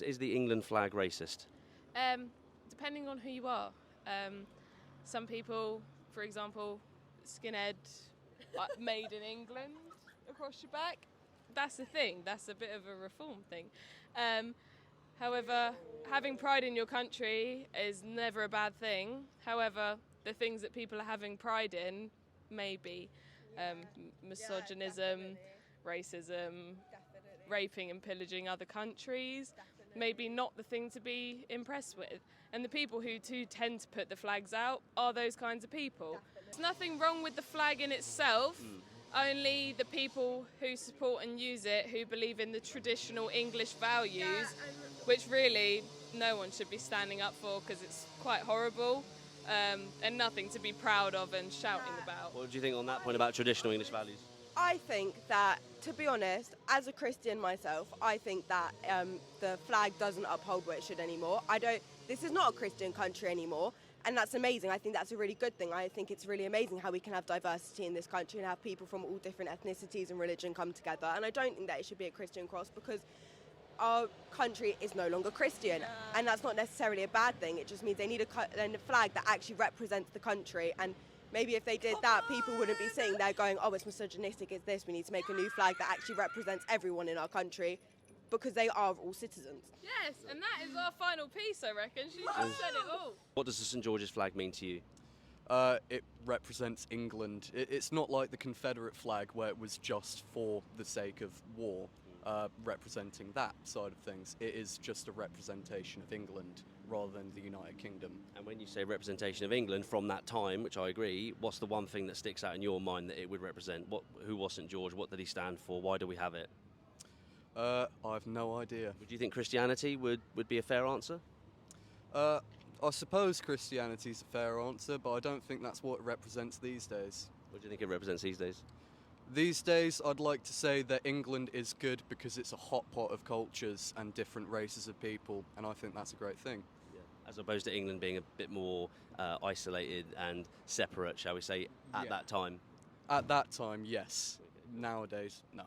Is the England flag racist? Depending on who you are. Some people, for example, skinhead, made in England across your back. That's a thing. That's a bit of a reform thing. However, having pride in your country is never a bad thing. However, the things that people are having pride in may be misogynism, racism, raping and pillaging other countries, maybe not the thing to be impressed with. And the people who do tend to put the flags out are those kinds of people. There's nothing wrong with the flag in itself, only the people who support and use it, who believe in the traditional English values, which really no one should be standing up for because it's quite horrible and nothing to be proud of and shouting about. What do you think on that point about traditional English values? I think that, to be honest, as a Christian myself, I think that the flag doesn't uphold what it should anymore. This is not a Christian country anymore, and that's amazing. I think that's a really good thing. I think it's really amazing how we can have diversity in this country and have people from all different ethnicities and religion come together. And I don't think that it should be a Christian cross because our country is no longer Christian, and that's not necessarily a bad thing. It just means they need a flag that actually represents the country. And maybe if they did that, people wouldn't be sitting there going, oh, it's misogynistic, it's this, we need to make a new flag that actually represents everyone in our country, because they are all citizens. Yes, and that is our final piece, I reckon. She just said it all. What does the St George's flag mean to you? It represents England. It's not like the Confederate flag where it was just for the sake of war, representing that side of things. It is just a representation of England rather than the United Kingdom. And when you say representation of England from that time, which I agree, what's the one thing that sticks out in your mind that it would represent? Who was St George? What did he stand for? Why do we have it? I have no idea. Would you think Christianity would be a fair answer? I suppose Christianity's a fair answer, but I don't think that's what it represents these days. What do you think it represents these days? These days, I'd like to say that England is good because it's a hot pot of cultures and different races of people, and I think that's a great thing. Yeah. As opposed to England being a bit more isolated and separate, shall we say, at that time? At that time, yes. Nowadays, no.